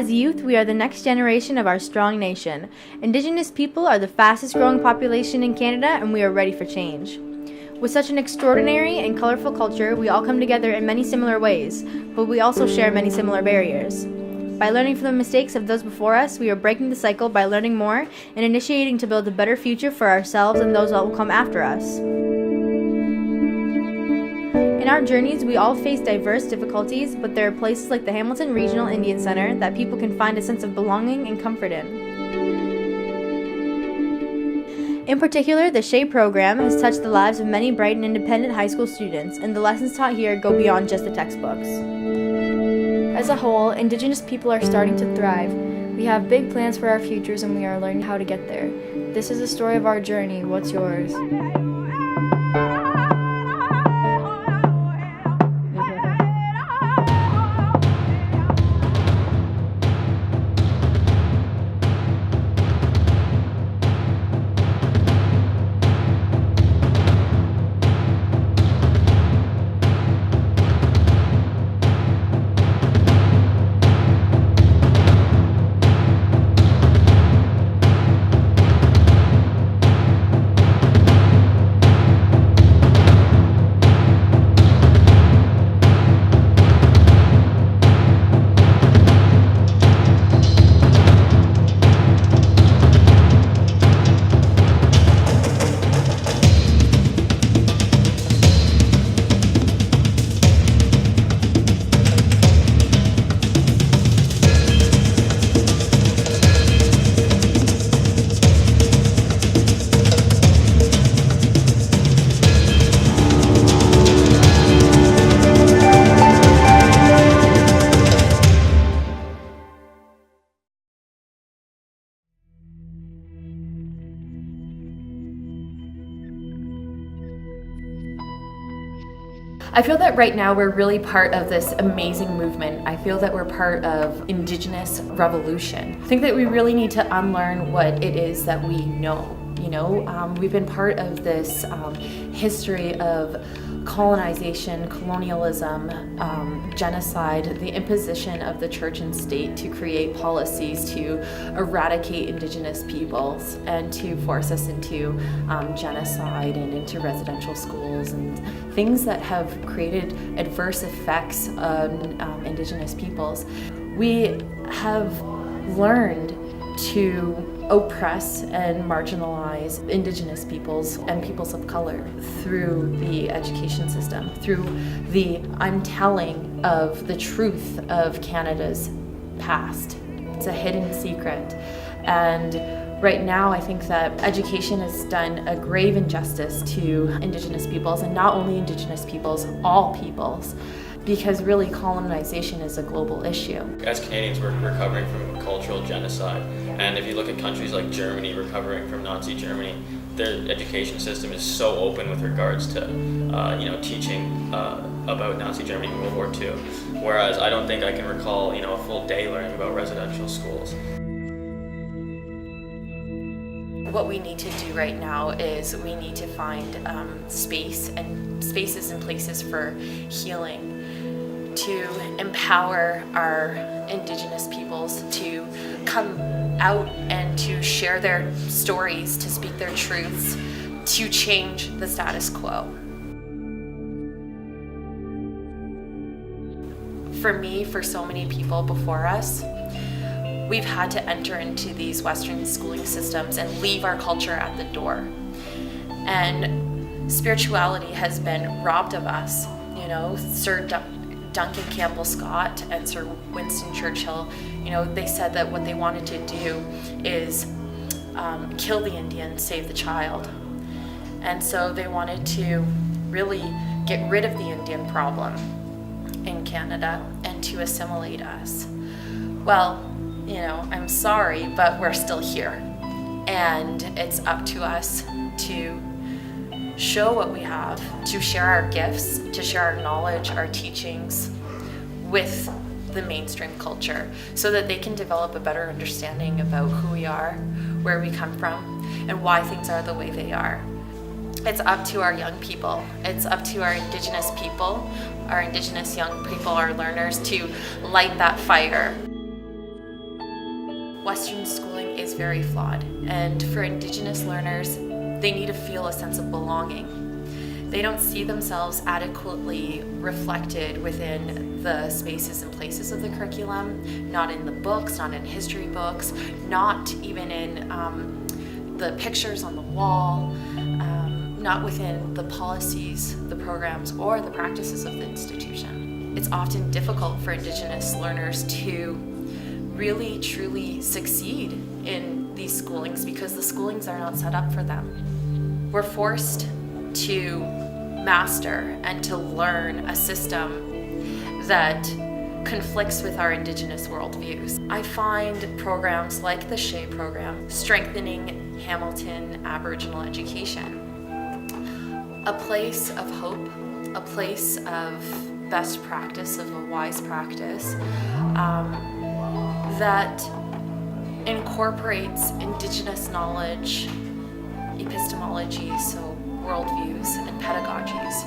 As youth, we are the next generation of our strong nation. Indigenous people are the fastest growing population in Canada, and we are ready for change. With such an extraordinary and colorful culture, we all come together in many similar ways, but we also share many similar barriers. By learning from the mistakes of those before us, we are breaking the cycle by learning more and initiating to build a better future for ourselves and those that will come after us. In our journeys, we all face diverse difficulties, but there are places like the Hamilton Regional Indian Center that people can find a sense of belonging and comfort in. In particular, the SHAE program has touched the lives of many bright and independent high school students, and the lessons taught here go beyond just the textbooks. As a whole, Indigenous people are starting to thrive. We have big plans for our futures and we are learning how to get there. This is the story of our journey. What's yours? I feel that right now we're really part of this amazing movement. I feel that we're part of Indigenous revolution. I think that we really need to unlearn what it is that we know. We've been part of this history of colonization, colonialism, genocide, the imposition of the church and state to create policies to eradicate Indigenous peoples and to force us into genocide and into residential schools and things that have created adverse effects on Indigenous peoples. We have learned to oppress and marginalize Indigenous peoples and peoples of color through the education system, through the untelling of the truth of Canada's past. It's a hidden secret. And right now, I think that education has done a grave injustice to Indigenous peoples, and not only Indigenous peoples, all peoples, because really colonization is a global issue. As Canadians, we're recovering from cultural genocide. And if you look at countries like Germany recovering from Nazi Germany, their education system is so open with regards to teaching about Nazi Germany and World War II. Whereas I don't think I can recall a full day learning about residential schools. What we need to do right now is we need to find spaces and places for healing, to empower our Indigenous peoples to come out and to share their stories, to speak their truths, to change the status quo. For me, for so many people before us, we've had to enter into these Western schooling systems and leave our culture at the door. And spirituality has been robbed of us. Sir Duncan Campbell Scott and Sir Winston Churchill, they said that what they wanted to do is kill the Indian, save the child. And so they wanted to really get rid of the Indian problem in Canada and to assimilate us. Well, I'm sorry, but we're still here. And it's up to us to show what we have, to share our gifts, to share our knowledge, our teachings with the mainstream culture so that they can develop a better understanding about who we are, where we come from, and why things are the way they are. It's up to our young people. It's up to our Indigenous people, our Indigenous young people, our learners, to light that fire. Western schooling is very flawed, and for Indigenous learners, they need to feel a sense of belonging. They don't see themselves adequately reflected within the spaces and places of the curriculum, not in the books, not in history books, not even in the pictures on the wall, not within the policies, the programs, or the practices of the institution. It's often difficult for Indigenous learners to really truly succeed in these schoolings because the schoolings are not set up for them. We're forced to master and to learn a system that conflicts with our Indigenous worldviews. I find programs like the SHE program strengthening Hamilton Aboriginal education a place of hope, a place of best practice, of a wise practice that incorporates Indigenous knowledge, epistemology, so worldviews, and pedagogies.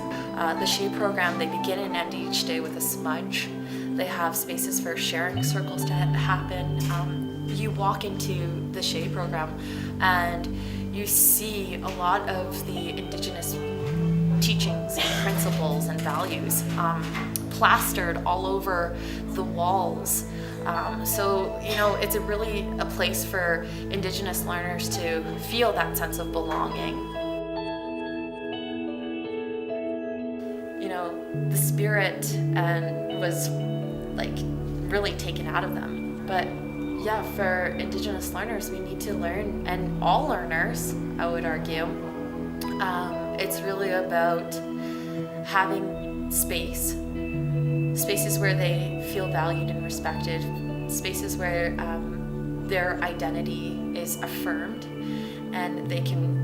The SHE program, they begin and end each day with a smudge. They have spaces for sharing circles to happen. You walk into the SHE program and you see a lot of the Indigenous teachings and principles and values plastered all over the walls. So, it's really a place for Indigenous learners to feel that sense of belonging. The spirit was really taken out of them. But yeah, for Indigenous learners, we need to learn, and all learners, I would argue, it's really about having spaces where they feel valued and respected, spaces where their identity is affirmed and they can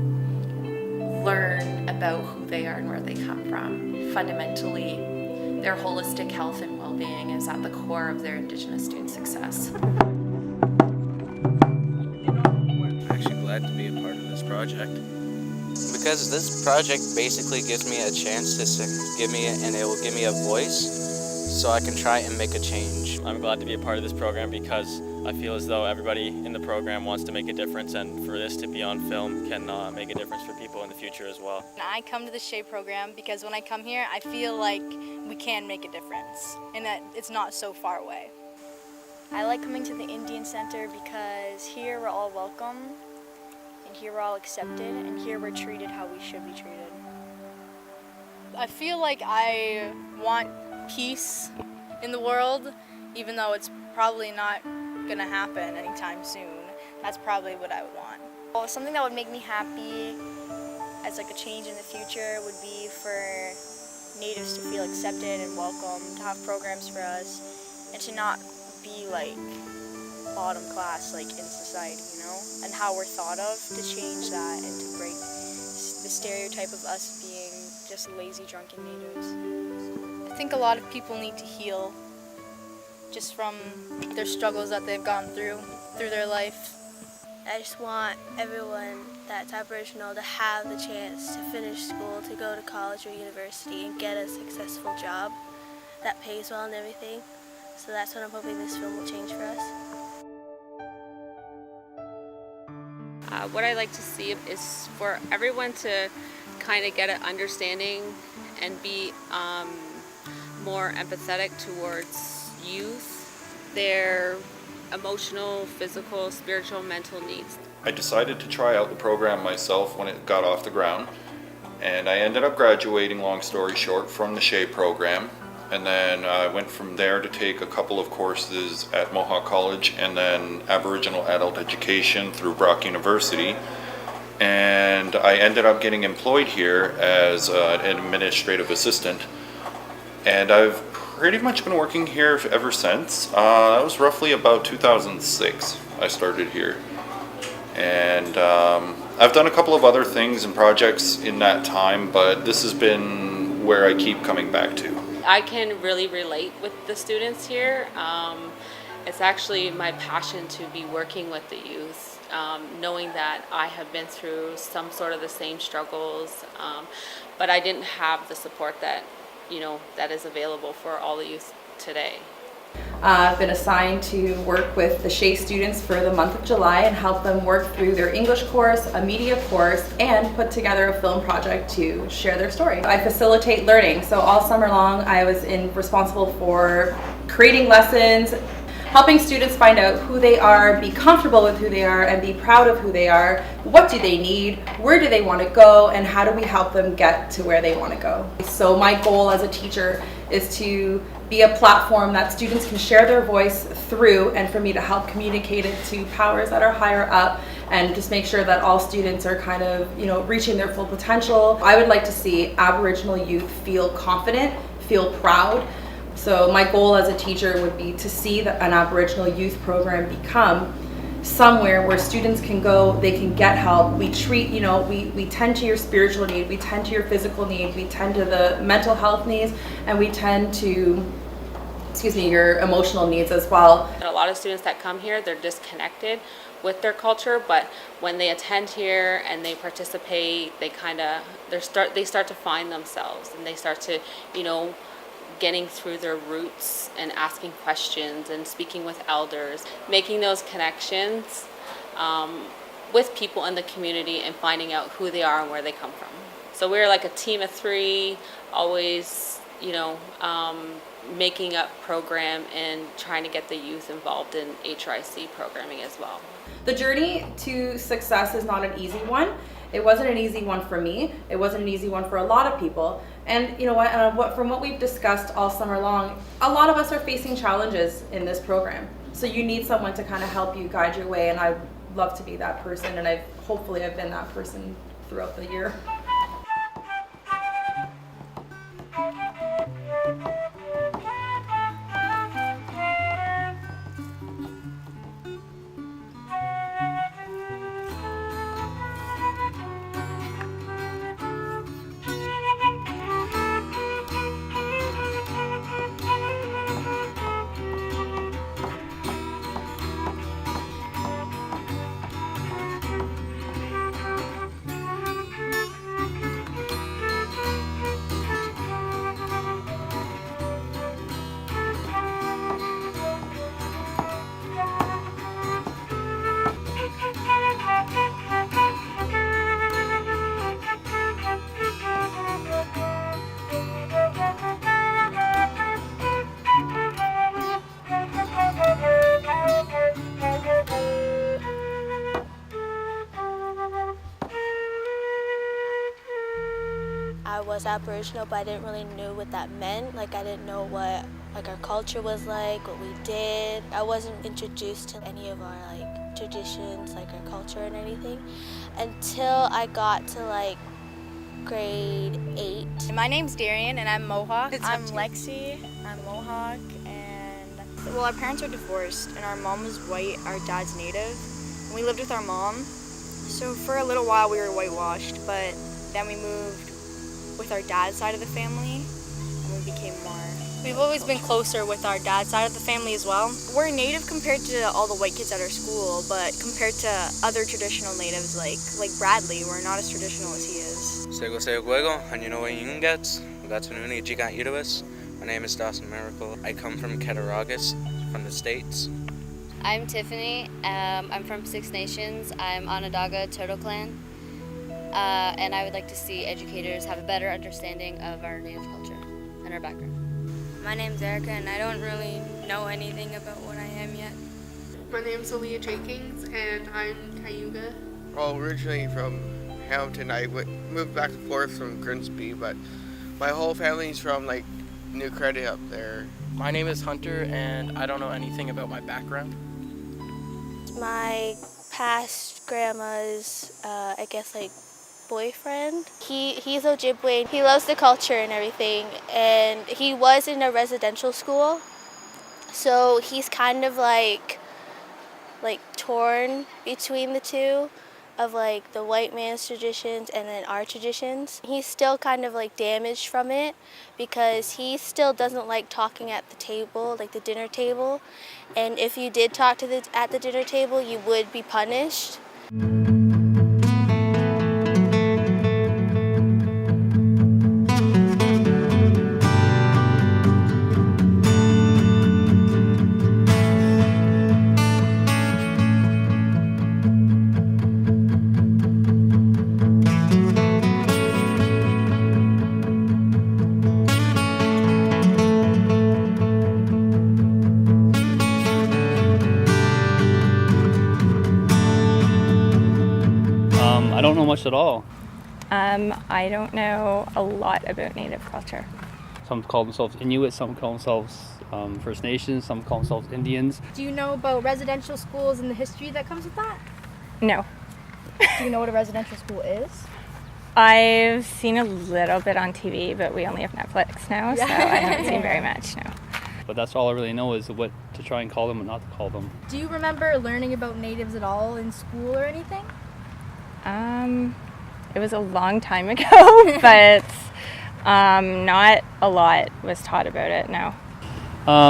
learn about who they are and where they come from. Fundamentally, their holistic health and well-being is at the core of their Indigenous student success. I'm actually glad to be a part of this project. Because this project basically gives me a chance it will give me a voice so I can try and make a change. I'm glad to be a part of this program because I feel as though everybody in the program wants to make a difference, and for this to be on film can make a difference for people in the future as well. I come to the SHE program because when I come here, I feel like we can make a difference and that it's not so far away. I like coming to the Indian Center because here we're all welcome, and here we're all accepted, and here we're treated how we should be treated. I feel like I want peace in the world, even though it's probably not gonna happen anytime soon. That's probably what I would want. Well, something that would make me happy as a change in the future would be for Natives to feel accepted and welcome, to have programs for us, and to not be bottom class in society, and how we're thought of, to change that and to break the stereotype of us being just lazy, drunken Natives. I think a lot of people need to heal just from their struggles that they've gone through their life. I just want everyone that's Aboriginal to have the chance to finish school, to go to college or university and get a successful job that pays well and everything. So that's what I'm hoping this film will change for us. What I like to see is for everyone to kind of get an understanding and be more empathetic towards youth, their emotional, physical, spiritual, mental needs. I decided to try out the program myself when it got off the ground, and I ended up graduating, long story short, from the SHE program, and then I went from there to take a couple of courses at Mohawk College and then Aboriginal Adult Education through Brock University, and I ended up getting employed here as an administrative assistant, and I've pretty much been working here ever since. That was roughly about 2006 I started here. And I've done a couple of other things and projects in that time, but this has been where I keep coming back to. I can really relate with the students here. It's actually my passion to be working with the youth, knowing that I have been through some sort of the same struggles, but I didn't have the support that that is available for all the youth today. I've been assigned to work with the SHE students for the month of July and help them work through their English course, a media course, and put together a film project to share their story. I facilitate learning, so all summer long I was responsible for creating lessons, helping students find out who they are, be comfortable with who they are, and be proud of who they are. What do they need? Where do they want to go? And how do we help them get to where they want to go? So my goal as a teacher is to be a platform that students can share their voice through, and for me to help communicate it to powers that are higher up and just make sure that all students are kind of, reaching their full potential. I would like to see Aboriginal youth feel confident, feel proud. So my goal as a teacher would be to see an Aboriginal youth program become somewhere where students can go, they can get help. We treat, we tend to your spiritual need, we tend to your physical need, we tend to the mental health needs, and we tend to, your emotional needs as well. A lot of students that come here, they're disconnected with their culture, but when they attend here and they participate, they start to find themselves, and they start to, getting through their roots and asking questions and speaking with elders, making those connections with people in the community and finding out who they are and where they come from. So we're like a team of three, always, making up program and trying to get the youth involved in HRIC programming as well. The journey to success is not an easy one. It wasn't an easy one for me. It wasn't an easy one for a lot of people. And you know what, from what we've discussed all summer long, a lot of us are facing challenges in this program. So you need someone to kind of help you guide your way, and I'd love to be that person, and hopefully I've been that person throughout the year. I was Aboriginal, but I didn't really know what that meant. I didn't know what our culture was like, what we did. I wasn't introduced to any of our traditions, our culture and anything, until I got to grade 8. My name's Darian and I'm Mohawk. I'm Lexi, I'm Mohawk, and our parents are divorced and our mom was white, our dad's native. And we lived with our mom. So for a little while we were whitewashed, but then we moved with our dad's side of the family and we became more. We've always been closer with our dad's side of the family as well. We're native compared to all the white kids at our school, but compared to other traditional natives like Bradley, we're not as traditional as he is. My name is Dawson Miracle. I come from Cattaraugus, from the States. I'm Tiffany. I'm from Six Nations. I'm Onondaga Turtle Clan. And I would like to see educators have a better understanding of our Native culture and our background. My name's Erica, and I don't really know anything about what I am yet. My name's Aaliyah Jenkins, and I'm Cayuga. Well, originally from Hamilton, I moved back and forth from Grimsby, but my whole family's from New Credit up there. My name is Hunter, and I don't know anything about my background. My past grandma's, boyfriend. He's Ojibwe. He loves the culture and everything, and he was in a residential school, so he's kind of torn between the two of the white man's traditions and then our traditions. He's still kind of damaged from it because he still doesn't like talking at the table, the dinner table, and if you did talk at the dinner table, you would be punished. I don't know much at all. I don't know a lot about Native culture. Some call themselves Inuit, some call themselves First Nations, some call themselves Indians. Do you know about residential schools and the history that comes with that? No. Do you know what a residential school is? I've seen a little bit on TV, but we only have Netflix now, so I haven't seen very much, no. But that's all I really know is what to try and call them and not to call them. Do you remember learning about natives at all in school or anything? It was a long time ago, but not a lot was taught about it, no.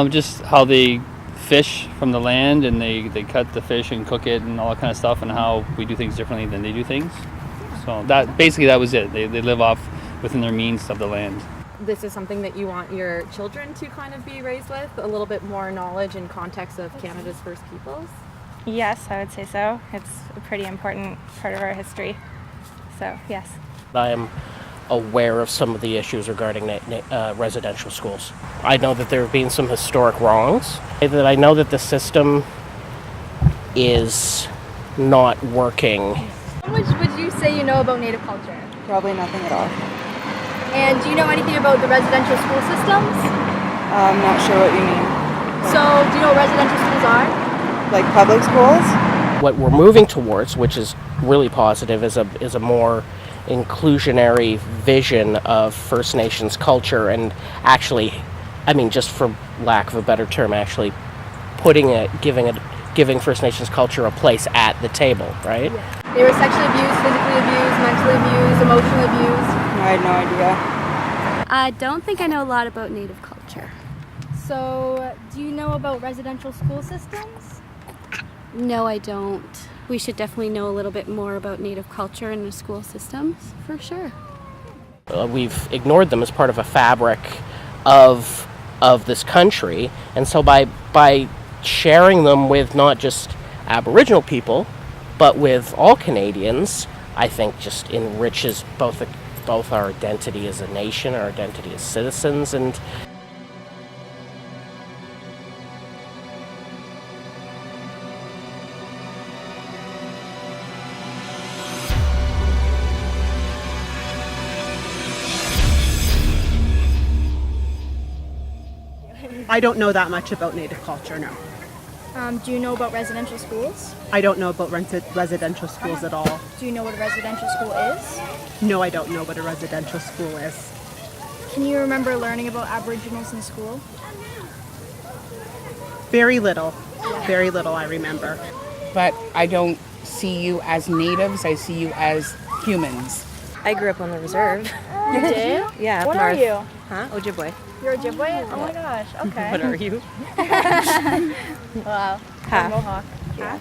Just how they fish from the land and they cut the fish and cook it and all that kind of stuff, and how we do things differently than they do things. So that was it. They live off within their means of the land. This is something that you want your children to kind of be raised with, a little bit more knowledge and context of Canada's First Peoples? Yes, I would say so. It's a pretty important part of our history. So, yes. I am aware of some of the issues regarding residential schools. I know that there have been some historic wrongs. I know that the system is not working. How much would you say you know about Native culture? Probably nothing at all. And do you know anything about the residential school systems? I'm not sure what you mean. So, do you know what residential schools are? Like public schools? What we're moving towards, which is really positive, is a more inclusionary vision of First Nations culture, and actually, I mean, just for lack of a better term, actually giving First Nations culture a place at the table, right? Yeah. They were sexually abused, physically abused, mentally abused, emotionally abused. I had no idea. I don't think I know a lot about Native culture. So, do you know about residential school systems? No, I don't. We should definitely know a little bit more about Native culture and the school systems, for sure. We've ignored them as part of a fabric of this country, and so by sharing them with not just Aboriginal people, but with all Canadians, I think just enriches both our identity as a nation, our identity as citizens, and I don't know that much about Native culture, no. Do you know about residential schools? I don't know about residential schools at all. Do you know what a residential school is? No, I don't know what a residential school is. Can you remember learning about Aboriginals in school? Very little. Very little I remember. But I don't see you as natives, I see you as humans. I grew up on the reserve. You did? Yeah. What are you? Huh? Ojibwe. You're Ojibwe? Oh my gosh, okay. What are you? Wow. Half. Mohawk. Half?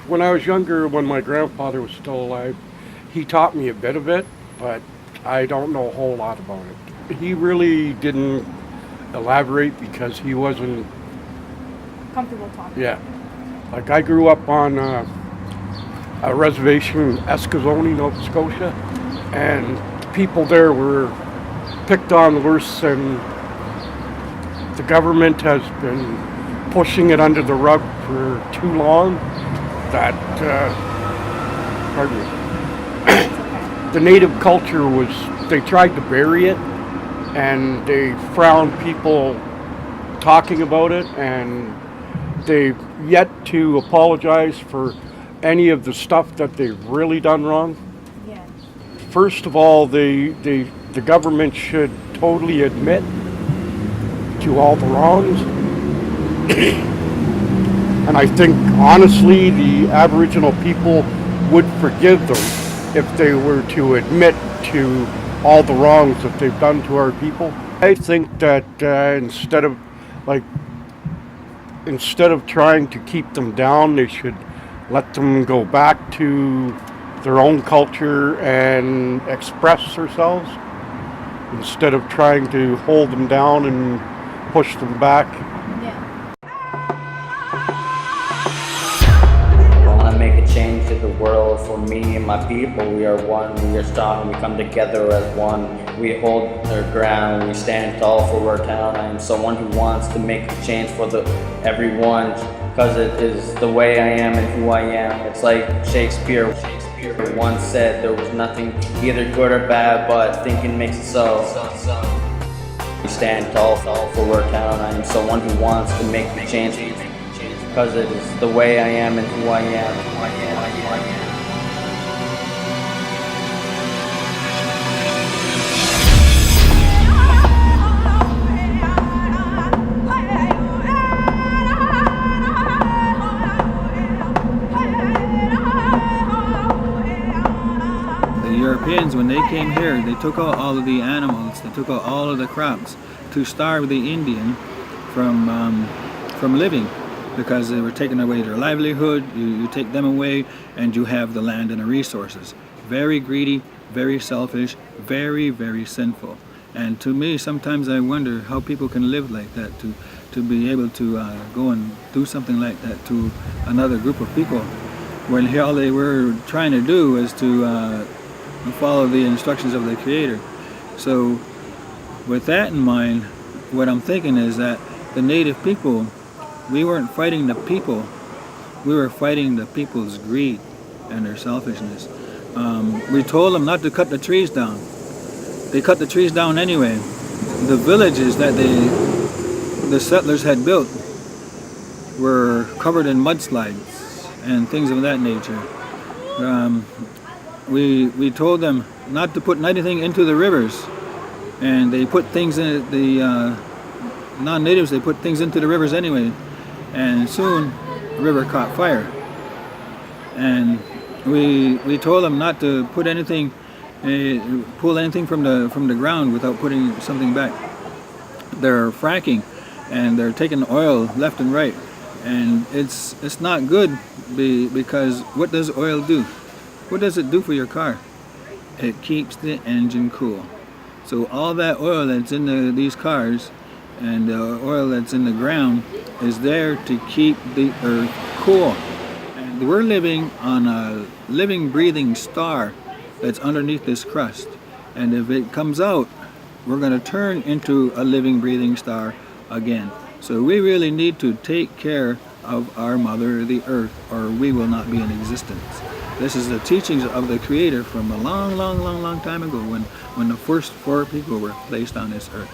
When I was younger, when my grandfather was still alive, he taught me a bit of it, but I don't know a whole lot about it. He really didn't elaborate because he wasn't Comfortable talking. Yeah. Like I grew up on a reservation in Eskasoni, Nova Scotia, and people there were picked on worse, and the government has been pushing it under the rug for too long that, pardon me, the native culture was, they tried to bury it, and they frowned people talking about it, and they've yet to apologize for any of the stuff that they've really done wrong. Yeah. First of all, the government should totally admit to all the wrongs. And I think, honestly, the Aboriginal people would forgive them if they were to admit to all the wrongs that they've done to our people. I think that instead of trying to keep them down, they should let them go back to their own culture and express themselves instead of trying to hold them down and push them back. I want to make a change to the world for me and my people. We are one, we are strong, we come together as one. We hold our ground, we stand tall for our town. I am someone who wants to make a change for everyone, because it is the way I am and who I am. It's like Shakespeare. Once said there was nothing either good or bad, but thinking makes it so. We stand tall for our town. I am someone who wants to make the change because it is the way I am and who I am. Europeans, when they came here, they took out all of the animals, they took out all of the crops to starve the Indian from living, because they were taking away their livelihood. You take them away and you have the land and the resources. Very greedy, very selfish, very, very sinful. And to me, sometimes I wonder how people can live like that, to be able to go and do something like that to another group of people, when all they were trying to do is to follow the instructions of the Creator. So with that in mind, what I'm thinking is that the native people, we weren't fighting the people, we were fighting the people's greed and their selfishness. We told them not to cut the trees down. They cut the trees down anyway. The villages that the settlers had built were covered in mudslides and things of that nature. We told them not to put anything into the rivers, and they put things in the non-natives. They put things into the rivers anyway, and soon the river caught fire. And we told them not to put anything, pull anything from the ground without putting something back. They're fracking, and they're taking oil left and right, and it's not good because what does oil do? What does it do for your car? It keeps the engine cool. So all that oil that's in these cars and the oil that's in the ground is there to keep the earth cool. And we're living on a living, breathing star that's underneath this crust. And if it comes out, we're going to turn into a living, breathing star again. So we really need to take care of our mother, the earth, or we will not be in existence. This is the teachings of the Creator from a long, long, long, long time ago when the first 4 people were placed on this earth.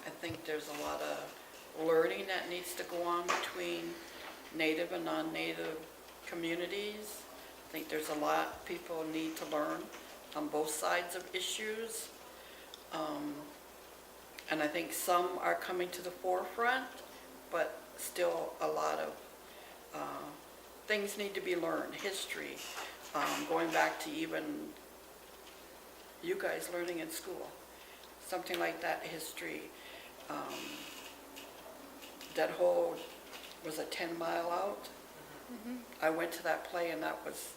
I think there's a lot of learning that needs to go on between Native and non-Native communities. I think there's a lot people need to learn on both sides of issues. And I think some are coming to the forefront, but still a lot of things need to be learned. History, going back to even you guys learning in school, something like that, history. That whole, was it 10 Mile Out? Mm-hmm. I went to that play and that was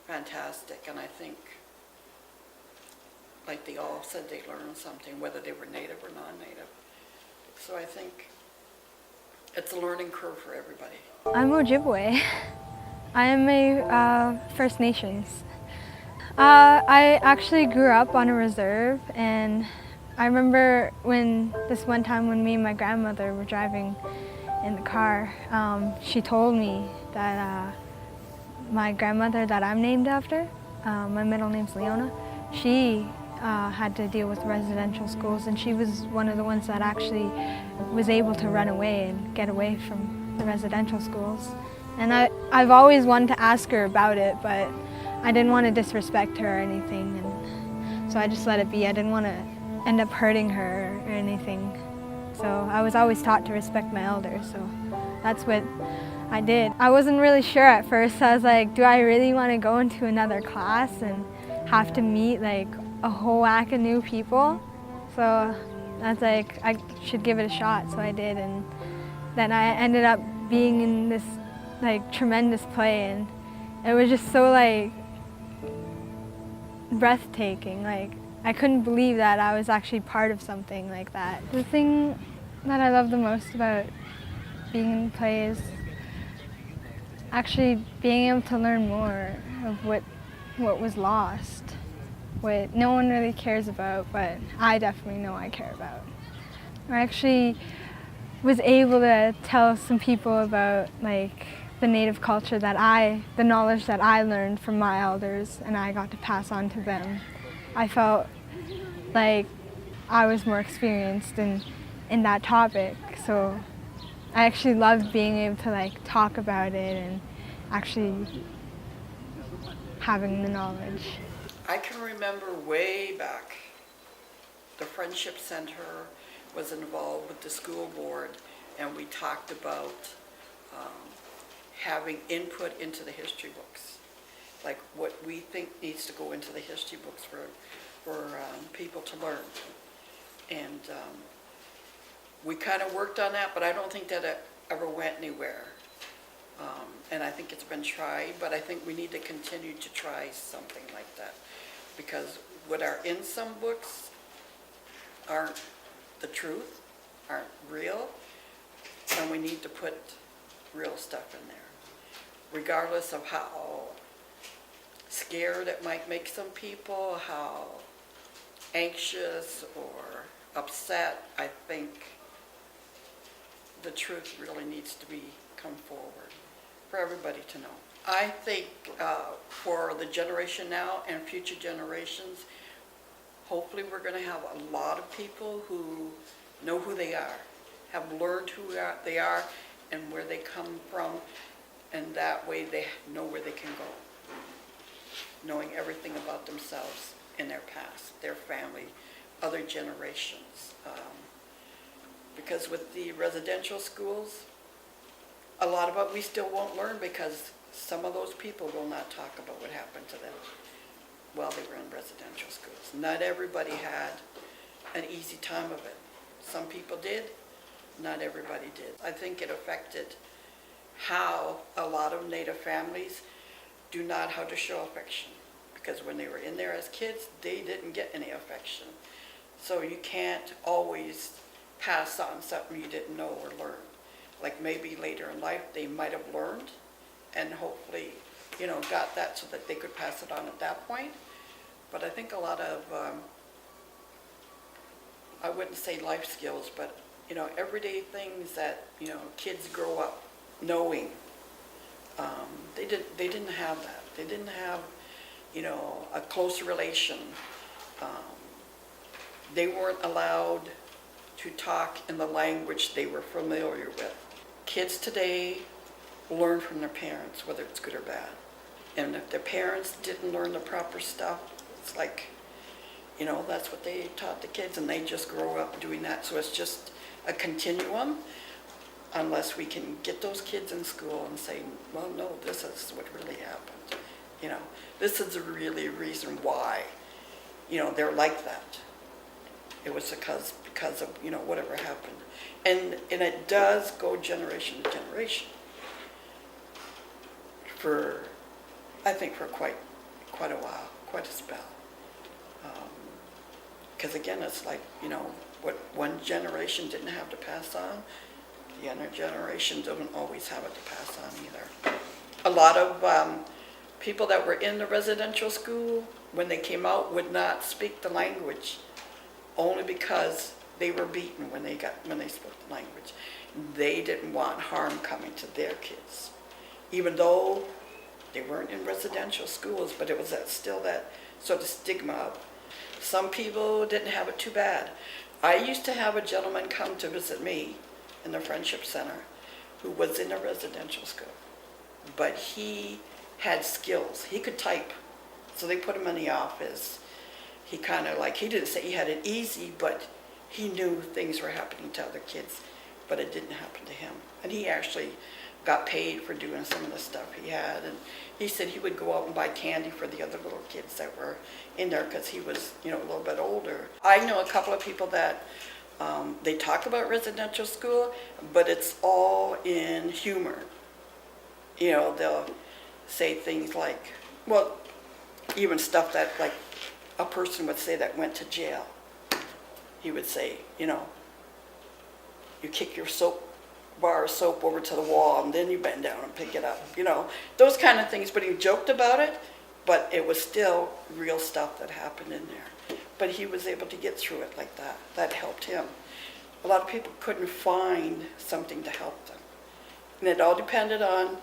fantastic, and I think like they all said they learned something, whether they were Native or non-Native. So I think it's a learning curve for everybody. I'm Ojibwe. I am a First Nations. I actually grew up on a reserve, and I remember this one time when me and my grandmother were driving in the car, she told me that my grandmother that I'm named after, my middle name's Leona, she had to deal with residential schools, and she was one of the ones that actually was able to run away and get away from the residential schools. And I've always wanted to ask her about it, but I didn't want to disrespect her or anything, and so I just let it be. I didn't want to end up hurting her or anything. So I was always taught to respect my elders, so that's what I did. I wasn't really sure at first. I was like, do I really want to go into another class and have to meet like a whole whack of new people? So I was like, I should give it a shot, so I did, and then I ended up being in this like tremendous play, and it was just so like breathtaking. Like I couldn't believe that I was actually part of something like that. The thing that I love the most about being in play is actually being able to learn more of what was lost. what no one really cares about, but I definitely know I care about. I actually was able to tell some people about like the Native culture the knowledge that I learned from my elders, and I got to pass on to them. I felt like I was more experienced in that topic, so I actually loved being able to like talk about it and actually having the knowledge. I can remember way back, the Friendship Center was involved with the school board, and we talked about having input into the history books, like what we think needs to go into the history books for people to learn. And we kind of worked on that, but I don't think that it ever went anywhere. And I think it's been tried, but I think we need to continue to try something like that, because what are in some books aren't the truth, aren't real, and we need to put real stuff in there, regardless of how scared it might make some people, how anxious or upset. I think the truth really needs to come forward for everybody to know. I think for the generation now and future generations, hopefully we're going to have a lot of people who know who they are, have learned who they are and where they come from, and that way they know where they can go, knowing everything about themselves and their past, their family, other generations. Because with the residential schools, a lot of it we still won't learn, because some of those people will not talk about what happened to them while they were in residential schools. Not everybody had an easy time of it. Some people did, not everybody did. I think it affected how a lot of Native families do not how to show affection, because when they were in there as kids, they didn't get any affection. So you can't always pass on something you didn't know or learn. Like maybe later in life they might have learned and hopefully, got that so that they could pass it on at that point. But I think a lot of, I wouldn't say life skills, but everyday things that, kids grow up knowing, they didn't have that. They didn't have, a close relation. They weren't allowed to talk in the language they were familiar with. Kids today learn from their parents, whether it's good or bad. And if their parents didn't learn the proper stuff, it's like, that's what they taught the kids, and they just grow up doing that. So it's just a continuum, unless we can get those kids in school and say, well, no, this is what really happened. This is really a reason why, they're like that. It was because of, whatever happened. And it does go generation to generation I think for quite a while, quite a spell. Because again, it's like, what one generation didn't have to pass on, the other generation doesn't always have it to pass on either. A lot of people that were in the residential school, when they came out, would not speak the language, only because they were beaten when they spoke the language. They didn't want harm coming to their kids, even though they weren't in residential schools, but it was still that sort of stigma of some people didn't have it too bad. I used to have a gentleman come to visit me in the Friendship Center who was in a residential school, but he had skills. He could type, so they put him in the office. He he didn't say he had it easy, but he knew things were happening to other kids, but it didn't happen to him. And he actually got paid for doing some of the stuff he had. And he said he would go out and buy candy for the other little kids that were in there, because he was, a little bit older. I know a couple of people that they talk about residential school, but it's all in humor. They'll say things like, well, even stuff that like a person would say that went to jail. He would say, you kick your bar of soap over to the wall and then you bend down and pick it up. Those kind of things. But he joked about it, but it was still real stuff that happened in there. But he was able to get through it like that. That helped him. A lot of people couldn't find something to help them. And it all depended on,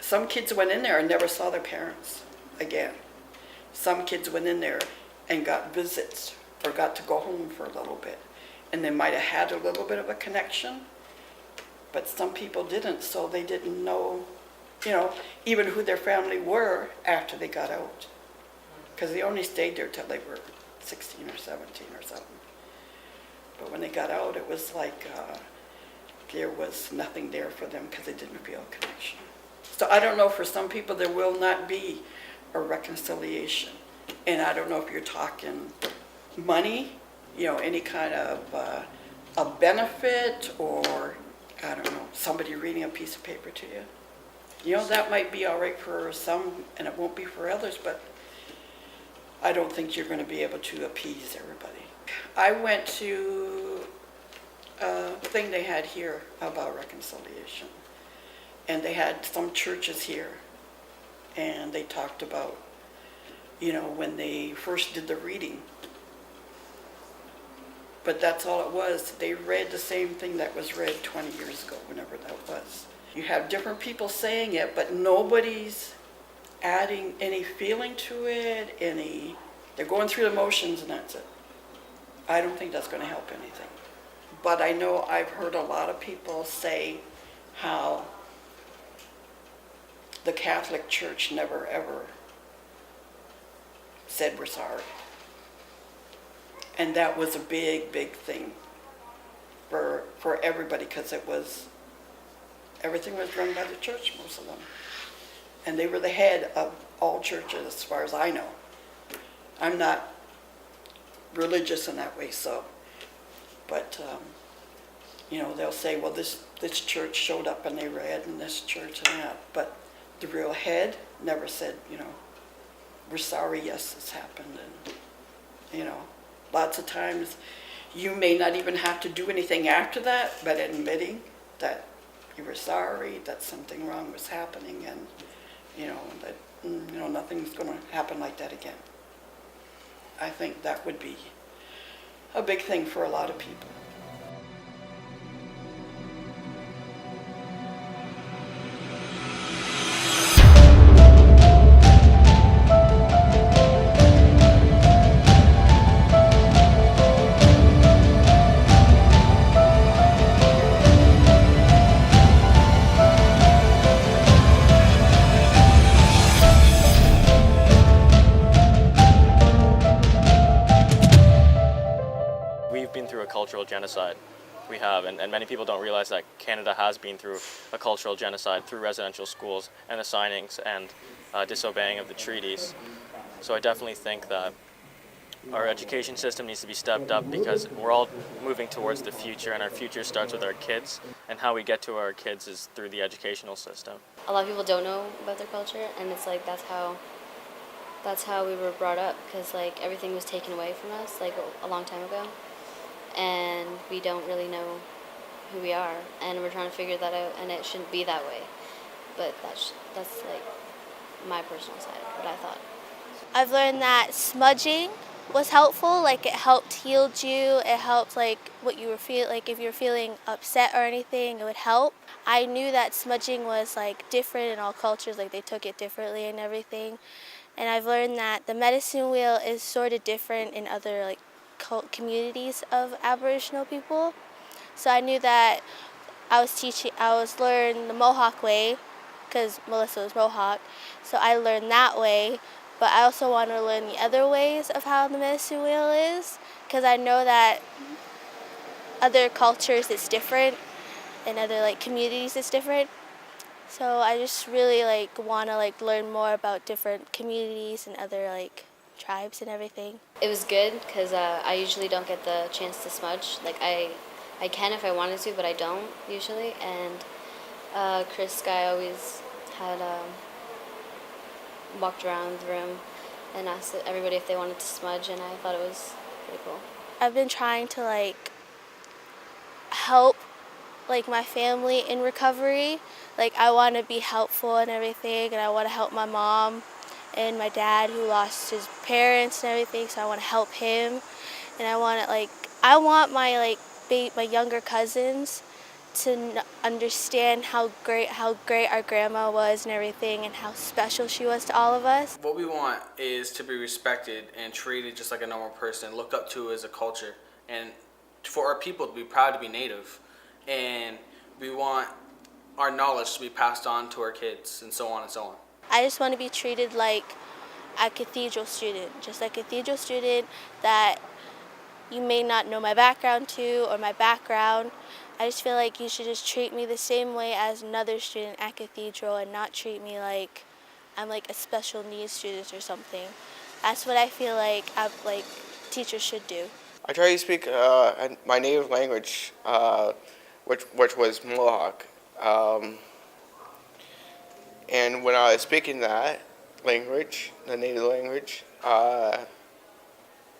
some kids went in there and never saw their parents again. Some kids went in there and got visits or got to go home for a little bit. And they might have had a little bit of a connection, but some people didn't, so they didn't know, even who their family were after they got out. Because they only stayed there till they were 16 or 17 or something. But when they got out, it was like there was nothing there for them because they didn't feel a connection. So I don't know, for some people there will not be a reconciliation. And I don't know if you're talking money, any kind of a benefit, or, I don't know, somebody reading a piece of paper to you. That might be all right for some and it won't be for others, but I don't think you're going to be able to appease everybody. I went to a thing they had here about reconciliation, and they had some churches here, and they talked about, when they first did the reading. But that's all it was. They read the same thing that was read 20 years ago, whenever that was. You have different people saying it, but nobody's adding any feeling to it, they're going through the motions and that's it. I don't think that's going to help anything. But I know I've heard a lot of people say how the Catholic Church never ever said we're sorry. And that was a big, big thing for everybody, because everything was run by the church, most of them. And they were the head of all churches, as far as I know. I'm not religious in that way, so. But, they'll say, well, this church showed up and they read, and this church and that. But the real head never said, we're sorry, yes, this happened. And, lots of times you may not even have to do anything after that, but admitting that you were sorry, that something wrong was happening, and, that, nothing's going to happen like that again. I think that would be a big thing for a lot of people. We've been through a cultural genocide. We have, and many people don't realize that Canada has been through a cultural genocide through residential schools and the signings and disobeying of the treaties. So I definitely think that our education system needs to be stepped up, because we're all moving towards the future, and our future starts with our kids, and how we get to our kids is through the educational system. A lot of people don't know about their culture, and it's like that's how we were brought up, because like everything was taken away from us like a long time ago, and we don't really know who we are, and we're trying to figure that out, and it shouldn't be that way. But that's like my personal side, what I thought. I've learned that smudging was helpful. Like, it helped heal you. It helped like what you were feeling. Like if you're feeling upset or anything, it would help. I knew that smudging was like different in all cultures. Like they took it differently and everything. And I've learned that the medicine wheel is sort of different in other like communities of Aboriginal people. So I knew that I was learning the Mohawk way, because Melissa was Mohawk. So I learned that way. But I also want to learn the other ways of how the medicine wheel is, because I know that other cultures it's different, and other like communities it's different. So I just really like want to like learn more about different communities and other like tribes and everything. It was good because I usually don't get the chance to smudge. Like I can if I wanted to, but I don't usually. And Chris Guy always had walked around the room and asked everybody if they wanted to smudge, and I thought it was pretty cool. I've been trying to like help like my family in recovery. Like I want to be helpful and everything, and I want to help my mom and my dad who lost his parents and everything, so I want to help him. And I want my my younger cousins to understand how great our grandma was and everything, and how special she was to all of us. What we want is to be respected and treated just like a normal person, looked up to as a culture, and for our people to be proud to be Native. And we want our knowledge to be passed on to our kids, and so on and so on. I just want to be treated like a cathedral student, just like a cathedral student that you may not know my background to or my background. I just feel like you should just treat me the same way as another student at Cathedral and not treat me like I'm like a special needs student or something. That's what I feel like teachers should do. I try to speak my native language, which was Mohawk. And when I was speaking that language, the native language,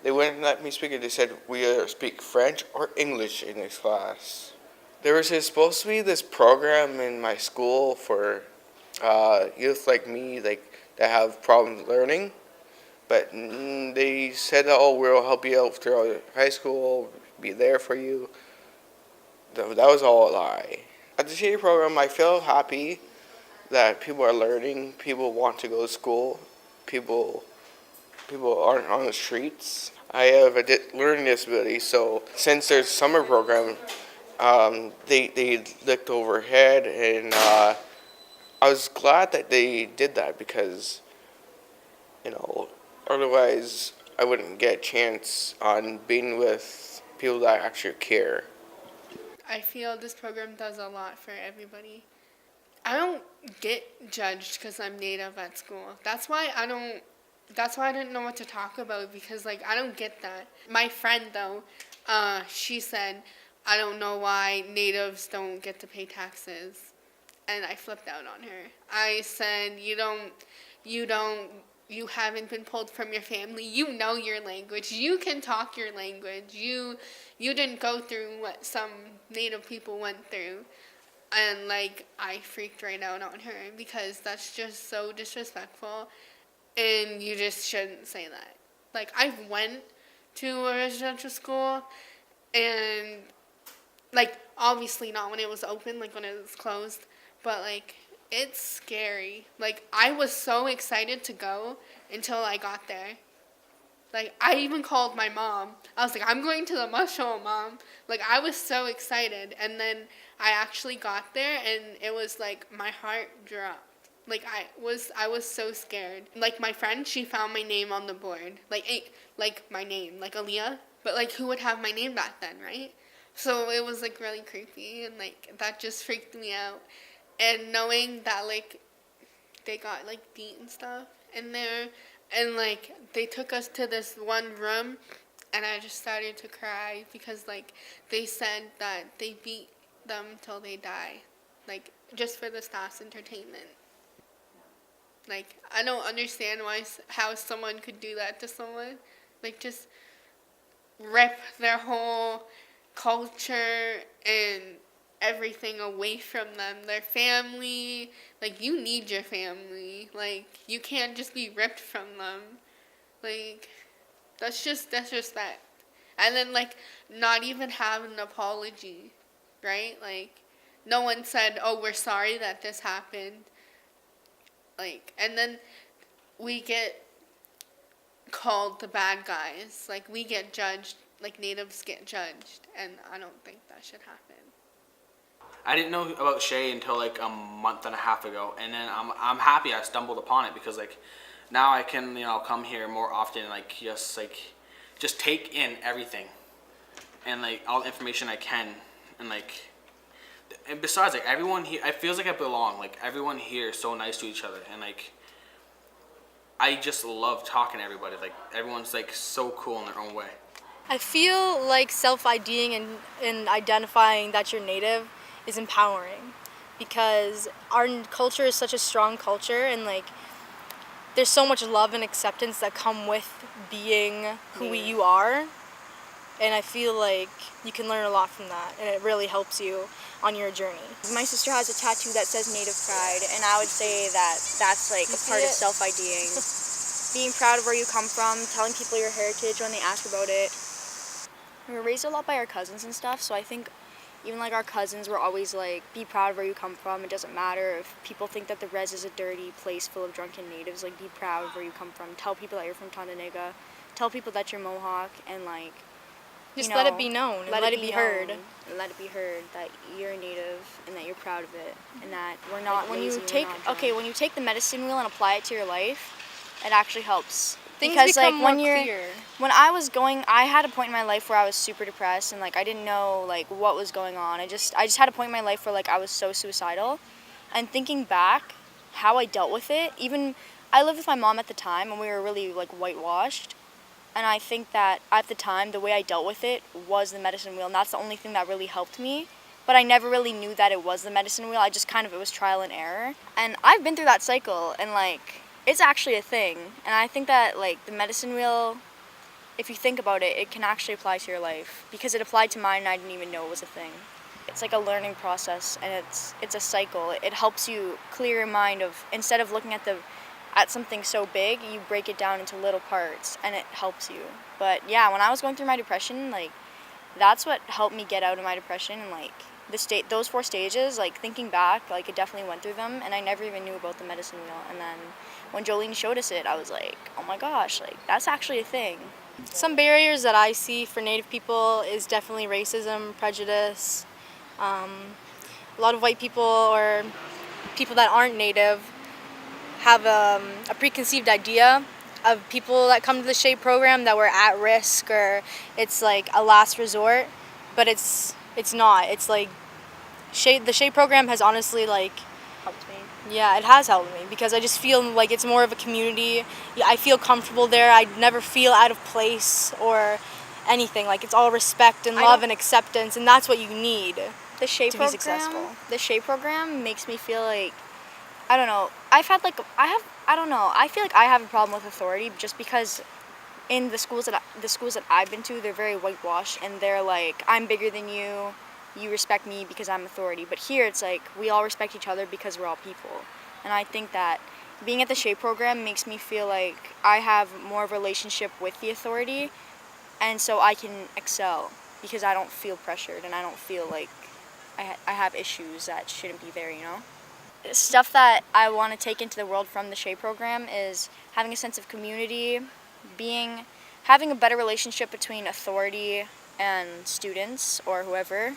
they wouldn't let me speak it. They said we either speak French or English in this class. There was supposed to be this program in my school for youth like me, that have problems learning, but they said, "Oh, we'll help you out throughout high school, be there for you." That was all a lie. At the CA program, I feel happy that people are learning, people want to go to school, people aren't on the streets. I have a learning disability, so since there's summer program, they looked overhead, and I was glad that they did that, because otherwise I wouldn't get a chance on being with people that actually care. I feel this program does a lot for everybody. I don't get judged because I'm Native at school. That's why I didn't know what to talk about, because I don't get that. My friend though, she said, "I don't know why Natives don't get to pay taxes," and I flipped out on her. I said, you haven't been pulled from your family. You know your language. You can talk your language. You didn't go through what some Native people went through. And I freaked right out on her, because that's just so disrespectful, and you just shouldn't say that. I went to a residential school, and obviously not when it was open, when it was closed, but it's scary. I was so excited to go until I got there. I even called my mom. I was like, "I'm going to the Musho, Mom." I was so excited. And then I actually got there, and it was my heart dropped. I was so scared. My friend, she found my name on the board. My name, Aaliyah. But who would have my name back then, right? So it was really creepy, and that just freaked me out. And knowing that they got beat and stuff in there, and they took us to this one room, and I just started to cry, because they said that they beat them till they die, just for the staff's entertainment. I don't understand how someone could do that to someone, just rip their whole culture and everything away from them, their family. You need your family. You can't just be ripped from them. That's just disrespect. And then not even have an apology, right? No one said, "Oh, we're sorry that this happened." And then we get called the bad guys. We get judged, Natives get judged, and I don't think that should happen. I didn't know about Shay until a month and a half ago, and then I'm happy I stumbled upon it, because now I can come here more often, just take in everything, and all the information I can, and besides everyone here, it feels like I belong. Everyone here is so nice to each other, and I just love talking to everybody. Everyone's so cool in their own way. I feel like self-IDing and identifying that you're Native is empowering, because our culture is such a strong culture, and there's so much love and acceptance that come with being who you are, And I feel like you can learn a lot from that, and it really helps you on your journey. My sister has a tattoo that says Native Pride, and I would say that that's like a part of self-IDing. Being proud of where you come from, telling people your heritage when they ask about it. We were raised a lot by our cousins and stuff, so I think even like our cousins were always like, be proud of where you come from. It doesn't matter if people think that the res is a dirty place full of drunken natives, like be proud of where you come from. Tell people that you're from Tontonega. Tell people that you're Mohawk, and like, Just let it be known and let it be heard. And let it be heard that you're a native and that you're proud of it, and that we're not Like when lazy, you we're take not drunk. okay, when you take the medicine wheel and apply it to your life, it actually helps. Things because become like when more you're clear. when I had a point in my life where I was super depressed and like I didn't know like what was going on. I just had a point in my life where like I was so suicidal, and thinking back how I dealt with it, even I lived with my mom at the time and we were really like whitewashed. And I think that at the time, the way I dealt with it was the medicine wheel, and that's the only thing that really helped me. But I never really knew that it was the medicine wheel. I just it was trial and error. And I've been through that cycle, and like, it's actually a thing. And I think that like the medicine wheel, if you think about it, it can actually apply to your life. Because it applied to mine and I didn't even know it was a thing. It's like a learning process, and it's a cycle. It helps you clear your mind of, instead of looking at something so big, you break it down into little parts, and it helps you. But yeah, when I was going through my depression, like, that's what helped me get out of my depression, and like those 4 stages, like thinking back, like it definitely went through them, and I never even knew about the medicine wheel. And then when Jolene showed us it, I was like, oh my gosh, like that's actually a thing. Some barriers that I see for Native people is definitely racism, prejudice. A lot of white people or people that aren't Native have a preconceived idea of people that come to the SHAPE program that we're at risk, or it's like a last resort, but it's not. It's like the SHAPE program has honestly like Helped me. Yeah, it has helped me because I just feel like it's more of a community. I feel comfortable there. I never feel out of place or anything. Like it's all respect and love and acceptance, and that's what you need The SHAPE to program, be successful. The SHAPE program makes me feel like, I don't know, I feel like I have a problem with authority just because in the schools that I've been to, they're very whitewashed, and they're like, I'm bigger than you, you respect me because I'm authority. But here it's like, we all respect each other because we're all people. And I think that being at the SHAPE program makes me feel like I have more of a relationship with the authority, and so I can excel because I don't feel pressured and I don't feel like I have issues that shouldn't be there, you know? Stuff that I want to take into the world from the SHAPE program is having a sense of community, having a better relationship between authority and students or whoever.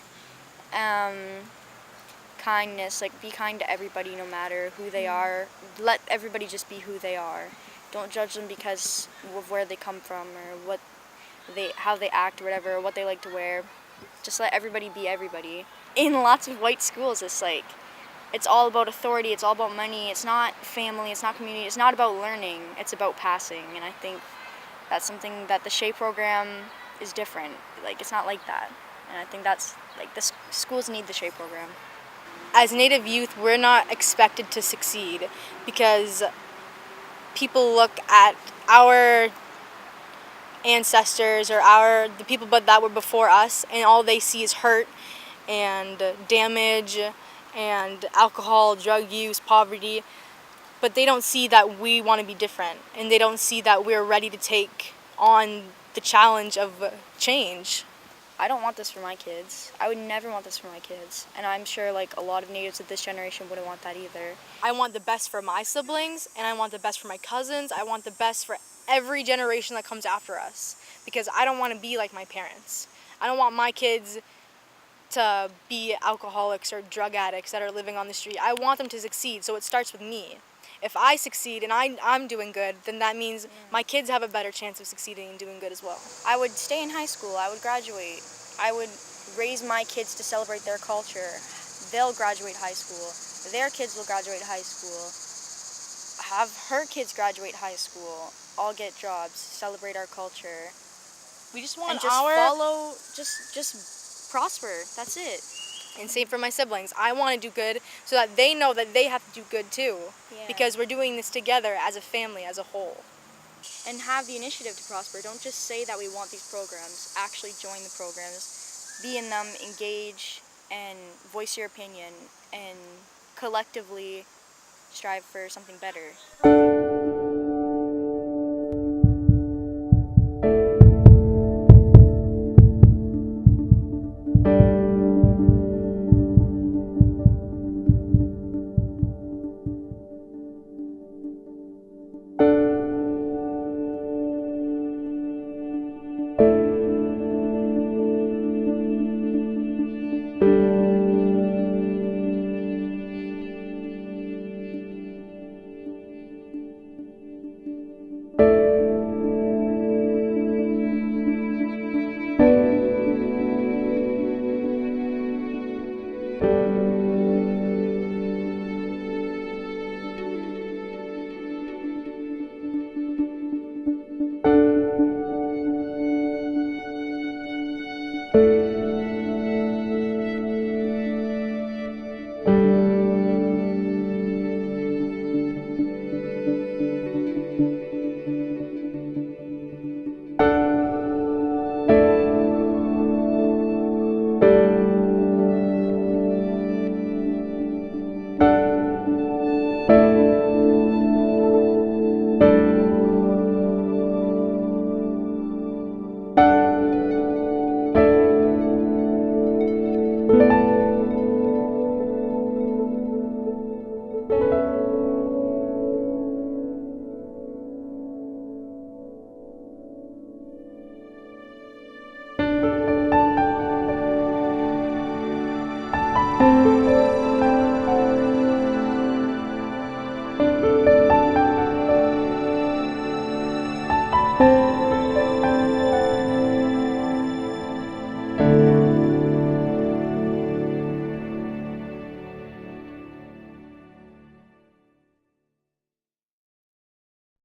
Kindness, like be kind to everybody no matter who they are. Let everybody just be who they are. Don't judge them because of where they come from or how they act or whatever, or what they like to wear. Just let everybody be everybody. In lots of white schools, it's like, it's all about authority, it's all about money, it's not family, it's not community, it's not about learning, it's about passing. And I think that's something that the SHAPE program is different. Like, it's not like that. And I think that's, like, the schools need the SHAPE program. As Native youth, we're not expected to succeed because people look at our ancestors or the people that were before us, and all they see is hurt and damage and alcohol, drug use, poverty, but they don't see that we want to be different, and they don't see that we're ready to take on the challenge of change. I don't want this for my kids. I would never want this for my kids. And I'm sure like a lot of natives of this generation wouldn't want that either. I want the best for my siblings, and I want the best for my cousins. I want the best for every generation that comes after us, because I don't want to be like my parents. I don't want my kids to be alcoholics or drug addicts that are living on the street. I want them to succeed, so it starts with me. If I succeed and I'm doing good, then that means my kids have a better chance of succeeding and doing good as well. I would stay in high school. I would graduate. I would raise my kids to celebrate their culture. They'll graduate high school. Their kids will graduate high school. Have her kids graduate high school. All get jobs. Celebrate our culture. We just want and just follow. Just prosper. That's it. And same for my siblings. I want to do good so that they know that they have to do good too. Yeah. Because we're doing this together as a family, as a whole. and have the initiative to prosper. Don't just say that we want these programs. Actually join the programs, be in them, engage, and voice your opinion, and collectively strive for something better.